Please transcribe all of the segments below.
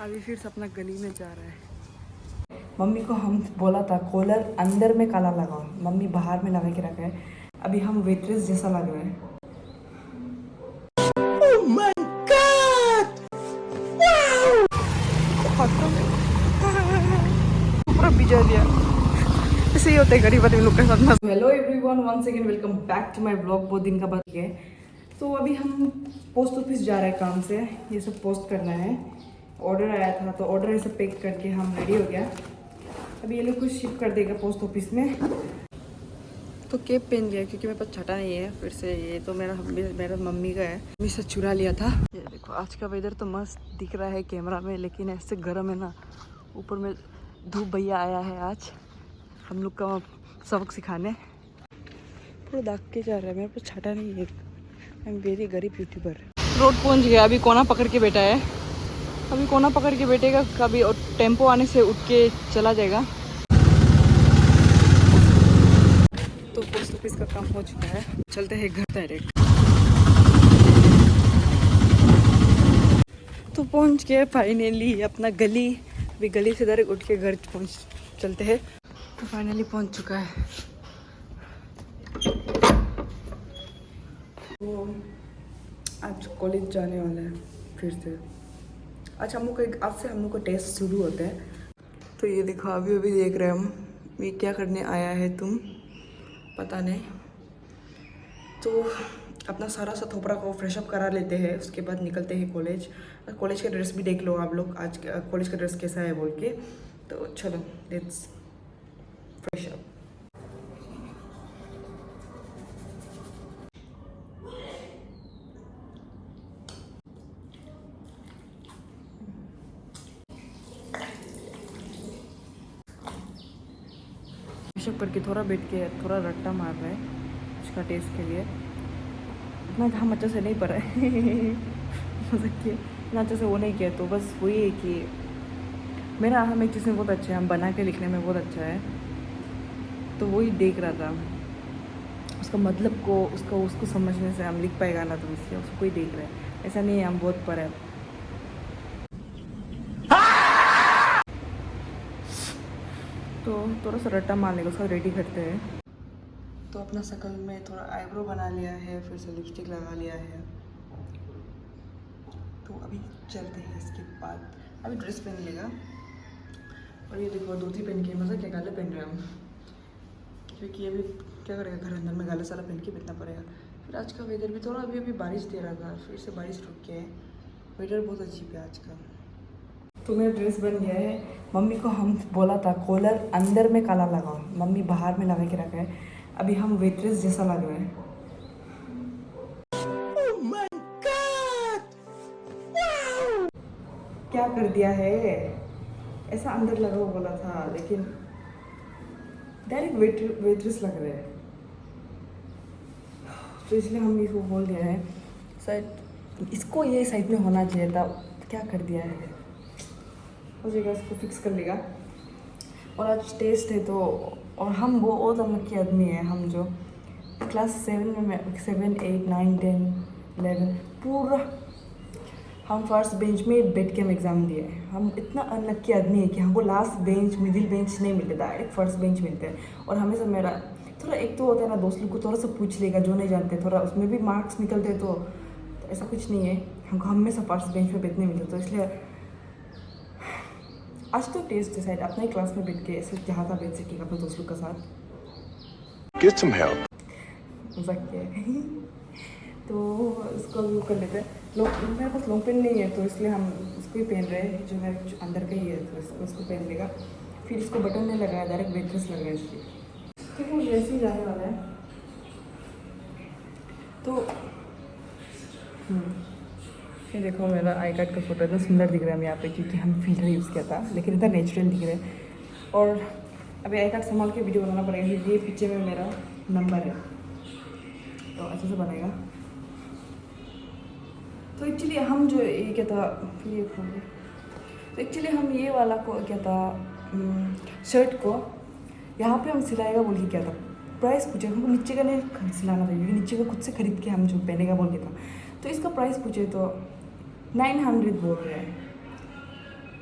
अभी फिर से अपना गली में जा रहा है। मम्मी को हम बोला था कॉलर अंदर में काला लगाओ, मम्मी बाहर में लगा के रखा है। अभी हम वेट्रेस जैसा लग रहा है। Oh my God! पूरा भिजा दिया। ऐसे ही होते हैं गरीब आदमी लोग के साथ। Hello everyone, once again welcome back to my blog. बहुत दिन का बाद गए तो अभी हम पोस्ट ऑफिस जा रहे हैं काम से। ये सब पोस्ट करना है। ऑर्डर आया था तो ऑर्डर ऐसे पैक करके हम रेडी हो गया। अभी ये लोग कुछ शिप कर देगा पोस्ट ऑफिस में। तो केप पहन लिया क्योंकि मेरे पास छटा नहीं है। फिर से ये तो मेरा मम्मी का है, मम्मी से चुरा लिया था। ये देखो आज का वेदर तो मस्त दिख रहा है कैमरा में, लेकिन ऐसे गर्म है ना। ऊपर में धूप भैया आया है आज हम लोग का सबक सिखाने। पूरा दाग के जा रहा है, मेरे पास छटा नहीं है। आई एम वेरी गरीब यूट्यूबर। रोड पहुंच गया, अभी कोना पकड़ के बैठा है। अभी कोना पकड़ के बैठेगा, कभी और टेम्पो आने से उठ के चला जाएगा। तो पोस्ट ऑफिस का काम हो चुका है, चलते हैं घर डायरेक्ट। तो पहुंच गए फाइनली अपना गली। अभी गली से डायरेक्ट उठ के घर चलते हैं। तो फाइनली पहुंच चुका है। तो आज कॉलेज जाने वाला है फिर से। आज हम लोग का आज से हम लोग का टेस्ट शुरू होता है। तो ये देखो अभी अभी देख रहे हैं हम, ये क्या करने आया है तुम, पता नहीं। तो अपना सारा सा थोपड़ा को फ्रेश अप करा लेते हैं, उसके बाद निकलते हैं कॉलेज। कॉलेज का ड्रेस भी देख लो आप लोग, आज कॉलेज का ड्रेस कैसा है बोल के। तो चलो लेट्स फ्रेश अप। फ्रेशअप करके थोड़ा बैठ के थोड़ा रट्टा मार रहा है उसका टेस्ट के लिए। इतना हम अच्छे से नहीं पढ़ा है मजाक किया, इतना अच्छे से वो नहीं किया। तो बस वही है कि मेरा हम एक चीज़ में बहुत अच्छा है, हम बना के लिखने में बहुत अच्छा है। तो वही देख रहा था उसका मतलब को, उसको समझने से हम लिख पाएगा ना, तो इसलिए उसको कोई देख रहा है। ऐसा नहीं है हम बहुत पढ़े। तो थोड़ा सा रट्टा मार लेगा, उसका रेडी करते हैं। तो अपना शकल में थोड़ा आईब्रो बना लिया है, फिर से लिपस्टिक लगा लिया है। तो अभी चलते हैं। इसके बाद अभी ड्रेस पहन लेगा। और ये देखो धोती पहन के, मज़ा क्या गाले पहन रहे हैं हम, क्योंकि अभी क्या करेगा, घर अंदर में गाले साला पहन के बैठना पड़ेगा। फिर आज का वेदर भी थोड़ा अभी बारिश दे रहा था, फिर से बारिश रुक गया है। वेदर बहुत अजीब है आज का। तो मेरा ड्रेस बन गया है। मम्मी को हम बोला था कॉलर अंदर में काला लगाओ, मम्मी बाहर में लगा के रखा है। अभी हम वेट्रेस जैसा लग रहे हैं। Oh my God! Wow! क्या कर दिया है, ऐसा अंदर लगाओ बोला था, लेकिन डायरेक्ट वेट्रेस लग रहा है। तो इसलिए हम इसको बोल दिया है, शायद इसको ये साइड में होना चाहिए था। क्या कर दिया है, हो जाएगा, इसको फिक्स कर लेगा। और आज टेस्ट है तो, और हम वो लम्बे के आदमी है, हम जो क्लास 7, 8, 9, 10, 11 पूरा हम फर्स्ट बेंच में बैठ के हम एग्ज़ाम दिए हैं। हम इतना अनलक्की आदमी है कि हमको लास्ट बेंच, मिडिल बेंच नहीं मिलते, डायरेक्ट फर्स्ट बेंच मिलते हैं। और हमेशा मेरा थोड़ा एक तो होता है ना, दोस्त लोग को थोड़ा सा पूछ लेगा जो नहीं जानते, थोड़ा उसमें भी मार्क्स निकलते तो ऐसा कुछ नहीं है। हमको हमेशा फर्स्ट बेंच में बैठने मिलते, तो इसलिए आज तो टेस्ट है, शायद अपने ही क्लास में बैठ के ऐसे जहाँ था बैठ सकेगा अपने दोस्तों के साथ। Get some help. मजाक किया है तो इसको भी कर लेते हैं। मेरे पास लॉन्ग पेन नहीं है, तो इसलिए हम इसको ही पहन रहे हैं, जो मेरे अंदर का ही है, तो इसको पहन लेगा। फिर इसको बटन नहीं लगाया, डायरेक्ट वेट्रेस लग रहा है इसलिए। ठीक है, वैसे ही जाने वाला है। तो ये देखो मेरा आई कार्ड का फोटो इतना सुंदर दिख रहा है यहाँ पे, क्योंकि हम फिल्टर यूज़ किया था, लेकिन इतना नेचुरल दिख रहा है। और अभी आई कार्ड संभाल के वीडियो बनाना पड़ेगा, क्योंकि ये पीछे में मेरा नंबर है, तो अच्छे से बनेगा। तो एक्चुअली हम जो ये क्या था, ये तो एक्चुअली हम ये वाला को क्या था, शर्ट को यहाँ पे हम सिलाएगा बोल के क्या था, प्राइस पूछे हमको, नीचे का नहीं सिलाना था, क्योंकि नीचे का खुद से खरीद के हम जो पहनेगा बोल के था। तो इसका प्राइस पूछे तो 900 बोल रहे हैं।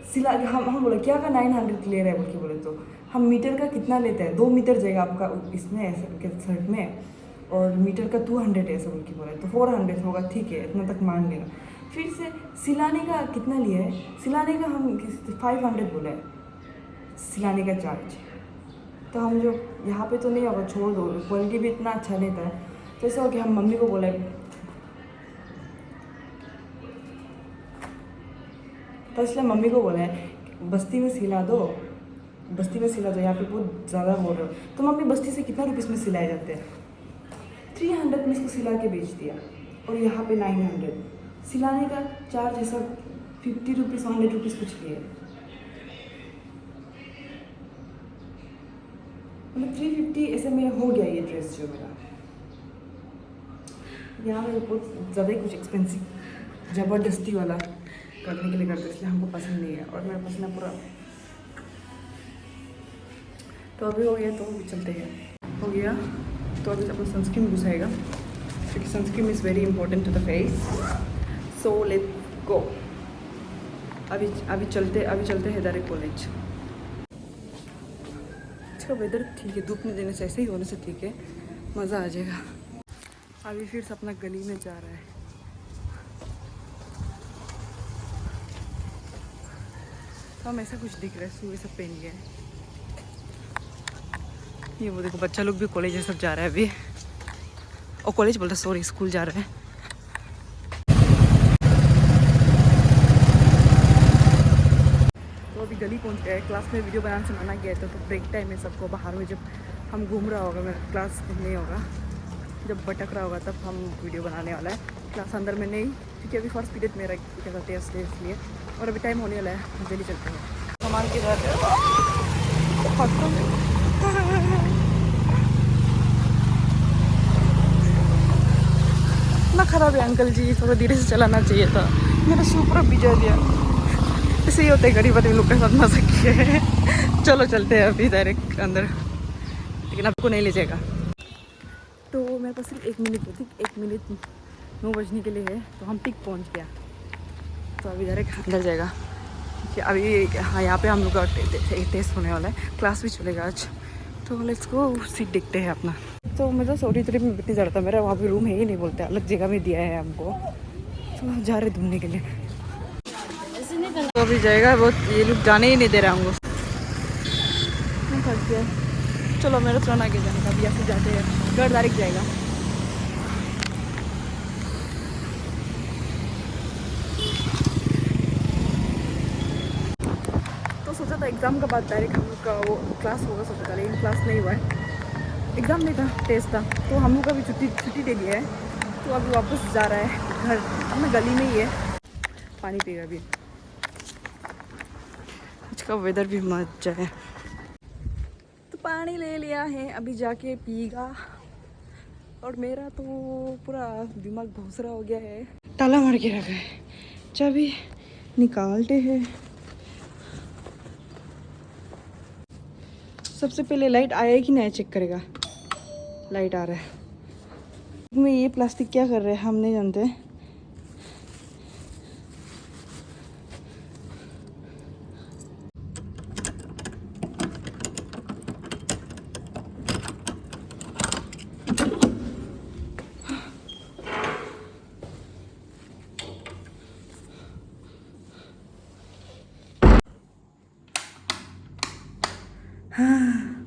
सिला हम बोले क्या का 900 ले रहे हैं बोल के बोले, तो हम मीटर का कितना लेते हैं, 2 मीटर जाएगा आपका इसमें ऐसे शर्ट में, और मीटर का 200 ऐसे बोल के बोले, तो 400 होगा, ठीक है इतना तक मान लेगा। फिर से सिलाने का कितना लिया है, सिलाने का हम 500 बोला है सिलाने का चार्ज। तो हम जो यहाँ पे तो नहीं होगा, छोड़ दो, क्वालिटी भी इतना अच्छा नहीं था। तो ऐसा हो गया, हम मम्मी को बोले, तो इसलिए मम्मी को बोले बस्ती में सिला दो, बस्ती में सिला दो, यहाँ पे बहुत ज़्यादा बोल रहे हो। तो मम्मी बस्ती से कितना रुपीज़ में सिलाए जाते हैं, 300 में इसको सिला के बेच दिया, और यहाँ पे 900 सिलाने का चार्ज ऐसा 50 रुपीज़ 100 रुपीज़ कुछ लिए, मतलब 350 ऐसे में हो गया ये ड्रेस जो मेरा। यहाँ पे बहुत ज़्यादा ही कुछ एक्सपेंसिव ज़बरदस्ती वाला करने के लिए करते, इसलिए हमको पसंद नहीं है, और मेरा पसंद पूरा। तो अभी हो गया, तो अभी चलते हैं, हो गया तो अभी अपना सनस्क्रीन घुसाएगा, क्योंकि sunscreen is very important to the face. So let's go, अभी चलते हैं डायरेक्ट कॉलेज। इसका वेदर ठीक है, धूप में देने से, ऐसे ही होने से ठीक है, मज़ा आ जाएगा। अभी फिर से अपना गली में जा रहा है, तो हम ऐसा कुछ दिख रहा है, सुबह सब पहन गया है। ये वो देखो बच्चा लोग भी कॉलेज ये सब जा रहा है अभी, और कॉलेज बोलता सॉरी स्कूल जा रहा है। तो अभी गली पहुंच गए, क्लास में वीडियो बनाने से मना किया था, तो ब्रेक टाइम है सबको, बाहर में जब हम घूम रहा होगा, मेरा क्लास नहीं होगा, जब भटक रहा होगा तब हम वीडियो बनाने वाला है, क्लास अंदर में नहीं, क्योंकि अभी फर्स्ट पीरियड मेरा क्या टेस्ट है इसलिए, और अभी टाइम होने वाला है, जल्दी चलते हैं। सामान के साथ इतना ख़राब है अंकल जी, थोड़ा धीरे से चलाना चाहिए था, मेरा शू पूरा भिजा दिया। ऐसे ही होते गरीब आदमी लोग के साथ मजा किए है। चलो चलते हैं अभी डायरेक्ट अंदर, लेकिन आपको नहीं ले जाएगा। तो मेरे पास सिर्फ 1 मिनट होती, 1 मिनट 9 बजने के लिए है, तो हम टिक पहुंच गया, तो अभी डायरेक्ट अंदर जाएगा, कि अभी हाँ यहाँ पे हम लोग का टेस्ट होने वाला है, क्लास भी चलेगा आज, तो लेट्स गो, सीट देखते हैं अपना। तो मैं तो सॉरी ट्रिप में इतनी ज़्यादा था, मेरा वहाँ पे रूम है ही नहीं, बोलते अलग जगह में दिया है हमको, तो जा रहे घूमने के लिए। तो अभी जाएगा वो, ये लोग जाने ही नहीं दे रहे हमको, थक गया। चलो मेरा टर्न आगे जाने का, अभी यहाँ से जाते हैं, घर डायरेक्ट जाएगा। तो सोचा था एग्ज़ाम का बाद डायरेक्ट हम लोग का वो क्लास होगा, सोचा था, लेकिन क्लास नहीं हुआ है, एग्ज़ाम नहीं था, टेस्ट था, तो हम लोग का भी छुट्टी दे दिया है, तो अभी वापस जा रहा है घर, अपना गली में ही है, पानी पिएगा अभी। आज का वेदर भी मजा है, तो पानी ले लिया है, अभी जाके पिएगा। और मेरा तो पूरा दिमाग भूसरा हो गया है, ताला मार के रखा है, चाबी निकालते हैं। सबसे पहले लाइट आया कि नहीं चेक करेगा, लाइट आ रहा है। में ये प्लास्टिक क्या कर रहे हैं हम नहीं जानते। हाँ,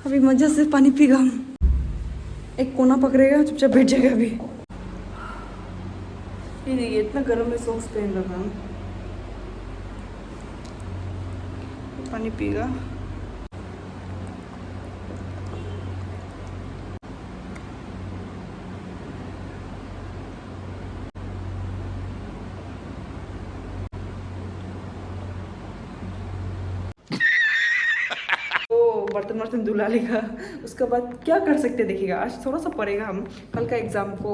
अभी मजा से पानी पीगा, हम एक कोना पकड़ेगा, चुपचाप बैठ जाएगा। अभी ये देखिए इतना गर्म में सॉक्स पहन रखा हूँ, पानी पीगा। बर्तन धुला लेगा, उसके बाद क्या कर सकते देखिएगा। आज थोड़ा सा पढ़ेगा, हम कल का एग्ज़ाम को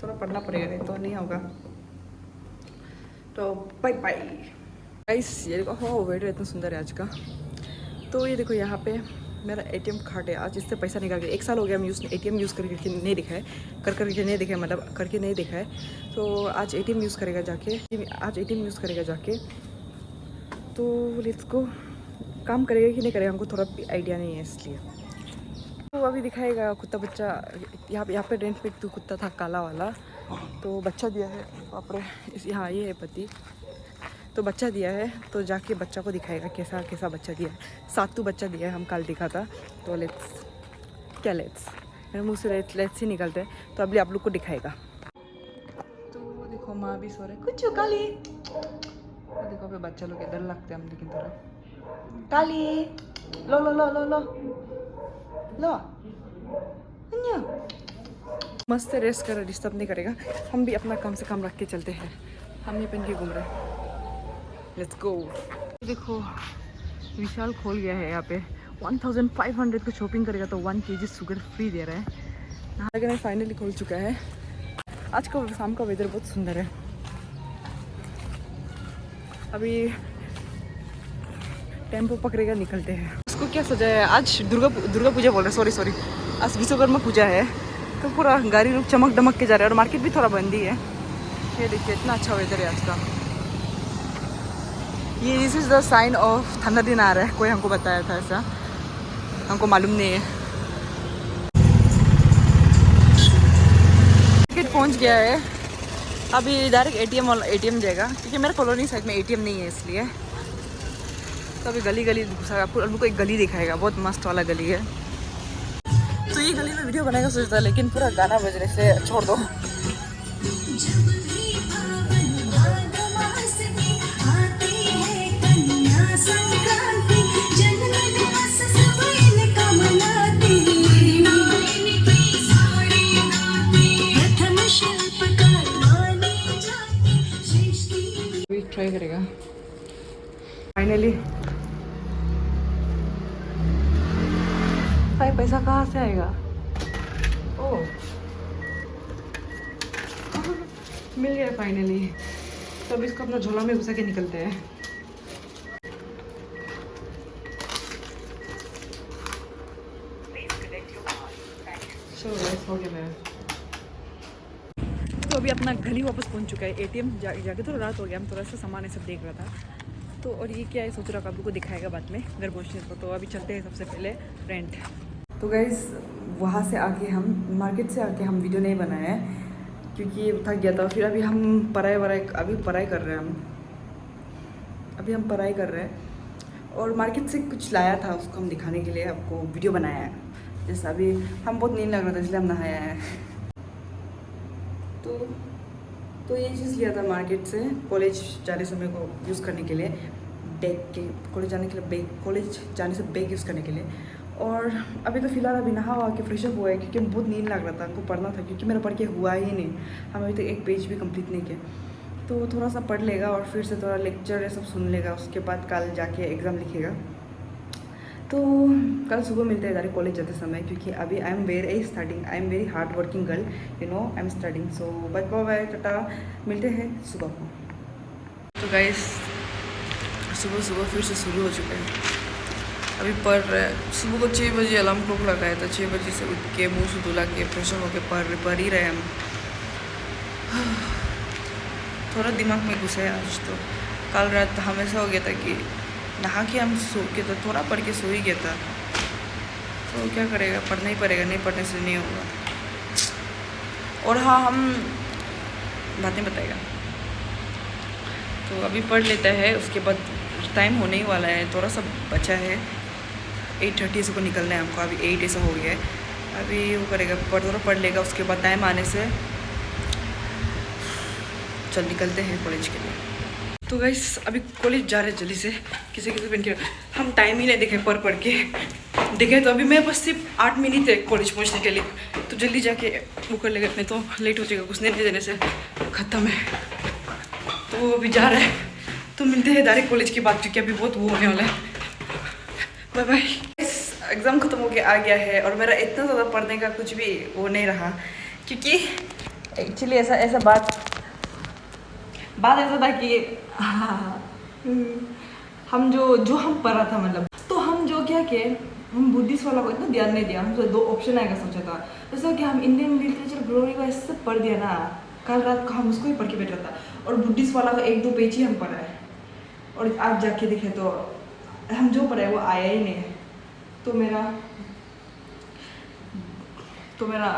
थोड़ा पढ़ना पड़ेगा, नहीं तो नहीं होगा। तो बाय बाय गाइस। ये देखो, हो वेटर इतना सुंदर है आज का। तो ये देखो यहाँ पे मेरा ATM कार्ड है, आज इससे पैसा निकाल के 1 साल हो गया हम ATM यूज़ करके नहीं दिखा है, करके नहीं देखा है, मतलब करके नहीं देखा है। तो आज ATM यूज़ करेगा जाके, आज ATM यूज़ करेगा जाके। तो लेट्स गो। काम करेगा कि नहीं करेगा हमको थोड़ा भी आइडिया नहीं है, इसलिए तो अभी दिखाएगा कुत्ता बच्चा। यहाँ पे रेंट पे तो कुत्ता था काला वाला, तो बच्चा दिया है। बाप रे, यहाँ ये है पति, तो बच्चा दिया है, तो जाके बच्चा को दिखाएगा कैसा कैसा बच्चा दिया है। सातू बच्चा दिया है, हम कल दिखा था। तो लेट्स मेरे मुँह से लेट्स ही निकलते हैं, तो अभी आप लोग को दिखाएगा। तो देखो माँ भी सो रहे कुछ काली। तो देखो अभी बच्चा लोग इधर लगते हैं हम, लेकिन थोड़ा काली लो लो लो लो लो लो अन्या। मस्त रेस्ट कर, डिस्टर्ब नहीं करेगा। हम भी अपना काम से काम रख के चलते हैं। हम ये पहन के घूम रहे हैं, लेट्स गो। देखो विशाल खोल गया है यहाँ पे। 1500 को शॉपिंग करेगा तो 1 kg शुगर फ्री दे रहा है। यहाँ फाइनली खोल चुका है। आज का शाम का वेदर बहुत सुंदर है। अभी टेम्पो पकड़ेगा, निकलते हैं। उसको क्या सजाया है आज? दुर्गा पूजा बोल रहे, सॉरी आज विश्वकर्मा पूजा है, तो पूरा गाड़ी लोग चमक दमक के जा रहे हैं। और मार्केट भी थोड़ा बंद ही है। ये देखिए इतना अच्छा वेदर है आज का। ये this is the sign of ठंडा दिन आ रहा है। कोई हमको बताया था ऐसा, हमको मालूम नहीं है। मार्केट पहुंच गया है। अभी डायरेक्ट एटीएम जाएगा, क्योंकि मेरा कॉलोनी साइड में एटीएम नहीं है, इसलिए। तो अभी गली घुसा, आपको एक गली दिखाएगा, बहुत मस्त वाला गली है। तो ये गली में वीडियो बनाएगा सोचता है, लेकिन पूरा गाना बजने से छोड़ दो। ट्राई करेगा फाइनली। भाई पैसा कहाँ से आएगा? ओह मिल गया फाइनली। तो अब इसको अपना झोला में घुसा के निकलते हैं। हो गया मेरा। तो अभी अपना घर ही वापस पहुंच चुका है। एटीएम जाके थोड़ा रात हो गया, हम थोड़ा सा सामान ये सब देख रहा था। तो और ये क्या है सोच रहा हूँ, आपको दिखाएगा बाद में घर पहुँचने को। तो अभी चलते हैं सबसे पहले रेंट। तो गाइस वहाँ से आके हम मार्केट से आके हम वीडियो नहीं बनाया है, क्योंकि थक गया था। फिर अभी हम पढ़ाई कर रहे हैं। अभी हम पढ़ाई कर रहे हैं और मार्केट से कुछ लाया था, उसको हम दिखाने के लिए आपको वीडियो बनाया है। जैसे अभी हम बहुत नींद लग रहा था, इसलिए हम नहाया है। तो ये चीज़ लिया था मार्केट से, कॉलेज जाने समय को यूज़ करने के लिए, कॉलेज जाने से बैग यूज़ करने के लिए। और अभी तो फिलहाल अभी नहा हुआ के फ्रेश अप हुआ है, क्योंकि बहुत नींद लग रहा था, हमको पढ़ना था, क्योंकि मेरा पढ़ के हुआ ही नहीं। हम अभी तक एक पेज भी कंप्लीट नहीं किया। तो थोड़ा सा पढ़ लेगा और फिर से थोड़ा लेक्चर ये सब सुन लेगा। उसके बाद कल जाके एग्ज़ाम लिखेगा। तो कल सुबह मिलते हैं डायरेक्ट कॉलेज जाते समय, क्योंकि अभी I am very hard working girl, I am studying. So bye टाटा, मिलते हैं सुबह को। तो गाइस सुबह फिर से शुरू हो चुका है। अभी पढ़ रहे हैं। सुबह को 6 बजे अलार्म क्लॉक लगाया था। 6 बजे से उठ के मुँह से धुला के फ्रेश होकर पढ़ ही रहे हम। थोड़ा दिमाग में घुसा है आज। तो कल रात हमेशा हो गया था कि नहा के हम सो के, तो थोड़ा पढ़ के सो ही गया था। तो क्या करेगा, पढ़ना ही पड़ेगा, नहीं पढ़ने से नहीं होगा। और हाँ, हम बातें बताएगा। तो अभी पढ़ लेता है, उसके बाद टाइम होने ही वाला है, थोड़ा सा बचा है। 8:30 से को निकलना है हमको। अभी 8 ऐसा हो गया है। अभी वो करेगा, थोड़ा पढ़ लेगा, उसके बाद टाइम आने से चल निकलते हैं कॉलेज के लिए। तो गाइस अभी कॉलेज जा रहे हैं जल्दी से। किसी पहन के हम टाइम ही नहीं देखे, पढ़ के देखे। तो अभी मेरे पास सिर्फ 8 मिनट है कॉलेज पहुंचने के लिए। तो जल्दी जाके वो कर लेगा, नहीं तो लेट हो जाएगा। कुछ नहीं देने से ख़त्म है। तो अभी जा रहे हैं, तो मिलते हैं डायरेक्ट कॉलेज के बाद, क्योंकि अभी बहुत वो होने वाला है। Bye bye. एग्ज़ाम ख़त्म हो के आ गया है और मेरा इतना ज़्यादा पढ़ने का कुछ भी वो नहीं रहा, क्योंकि एक्चुअली ऐसा बात ऐसा था कि हम जो हम पढ़ा था, मतलब तो हम जो क्या कि हम बुद्धिस्ट वाला को इतना ध्यान नहीं दिया। हम तो 2 ऑप्शन आएगा सोचा था, जैसा कि हम इंडियन लिटरेचर ग्लोरी को ऐसे पढ़ दिया ना। कल रात को हम उसको ही पढ़ के बैठ रहा था, और बुद्धिस्ट वाला का 1-2 पेज ही हम पढ़ा है। और आज जाके देखे तो हम जो पढ़े वो आया ही नहीं है। तो मेरा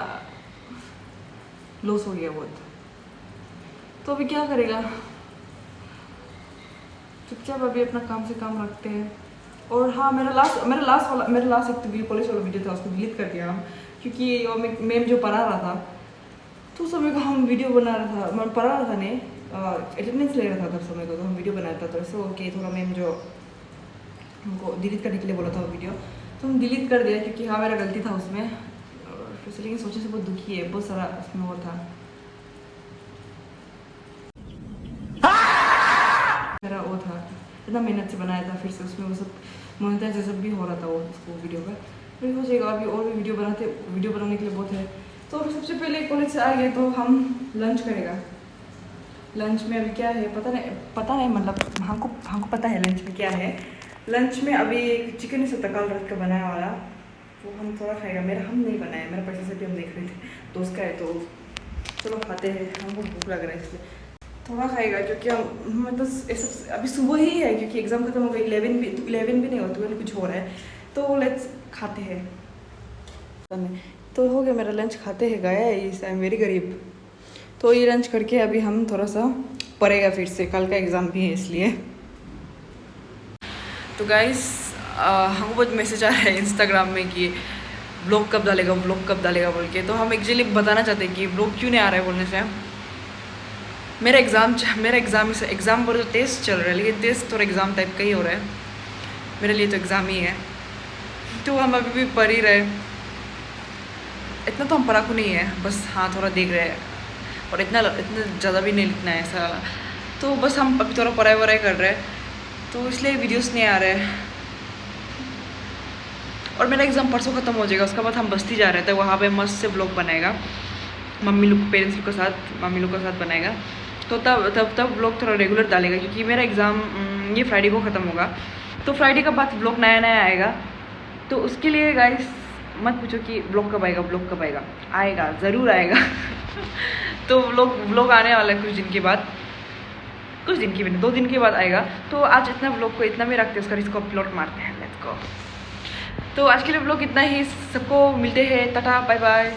लॉस हो गया बहुत। तो अभी क्या करेगा, चुपचाप अभी अपना काम से काम रखते हैं। और हाँ, मेरा लास्ट एक वीडियो कॉलेज वाला वीडियो था, उसको डिलीट कर दिया हम, क्योंकि वो मैम जो पढ़ा रहा था तो उस समय को हम वीडियो बना रहा था, मैं पढ़ा रहा था नहीं, अटेंडेंस ले रहा था तब समय को, तो हम वीडियो बनाया था। तो ऐसे ओके, थोड़ा मैम जो हमको डिलीट करने के लिए बोला था वो वीडियो, तो हम डिलीट कर दिया, क्योंकि हाँ मेरा गलती था उसमें। और फिर से लेकिन सोचे से बहुत दुखी है, बहुत सारा उसमें वो था, मेरा वो था, इतना मेहनत से बनाया था, फिर से उसमें वो सब मोनेटाइज सब भी हो रहा था वो उसको वीडियो पर। फिर हो जाएगा, अभी और भी वीडियो बनाने के लिए बहुत है। तो अभी सबसे पहले कॉलेज से आ गए तो हम लंच करेगा। लंच में अभी क्या है पता नहीं मतलब हमको पता है लंच में क्या है। लंच में अभी चिकन से तकाल रख कर बनाया वाला, वो हम थोड़ा खाएगा। हम नहीं बनाया, मेरे पैसे से भी हम देख रहे थे दोस्त का है, तो चलो खाते हैं, हमको भूख लग रहा है इसलिए थोड़ा खाएगा। क्योंकि हम मतलब ऐसा अभी सुबह ही है, क्योंकि एग्ज़ाम खत्म हो गया, 11 भी नहीं हो, 12 कुछ हो रहा है, तो लेट्स खाते हैं। तो हो गया मेरा लंच, खाते हैं, गया है इस टाइम वेरी गरीब। तो ये लंच करके अभी हम थोड़ा सा पढ़ेगा, फिर से कल का एग्ज़ाम भी है इसलिए। तो गाइस हमको बहुत मैसेज आ रहा है इंस्टाग्राम में कि ब्लॉग कब डालेगा बोल के। तो हम एक्चुअली बताना चाहते हैं कि ब्लॉग क्यों नहीं आ रहा है बोलने से, मेरा एग्ज़ाम पर तो टेस्ट चल रहा है, लेकिन टेस्ट थोड़ा एग्ज़ाम टाइप का ही हो रहा है मेरे लिए, तो एग्ज़ाम ही है। तो हम अभी भी पढ़ ही रहे, इतना तो हम पढ़ाकू नहीं है, बस हाँ थोड़ा देख रहे हैं, और इतना ज़्यादा भी नहीं लिखना है ऐसा। तो बस हम अभी थोड़ा पढ़ाई कर रहे हैं, तो इसलिए वीडियोस नहीं आ रहे हैं। और मेरा एग्ज़ाम परसों ख़त्म हो जाएगा, उसके बाद हम बस्ती जा रहे थे, वहाँ पे मस्त से ब्लॉग बनाएगा पेरेंट्स लोग के साथ, मम्मी लोग के साथ बनाएगा। तो तब ब्लॉग थोड़ा रेगुलर डालेगा, क्योंकि मेरा एग्ज़ाम ये फ्राइडे को ख़त्म होगा, तो फ्राइडे का बाद ब्लॉग नया आएगा। तो उसके लिए गाइस मत पूछो कि ब्लॉग कब आएगा, आएगा ज़रूर आएगा। तो ब्लॉग आने वाला है कुछ दिन के बाद, 2 दिन के बाद आएगा। तो आज इतना ब्लॉग को इतना में रखते हैं, इसको अपलोड मारते हैं, लेट्स गो। तो आज के लिए ब्लॉग इतना ही, सबको मिलते हैं, टाटा बाय बाय।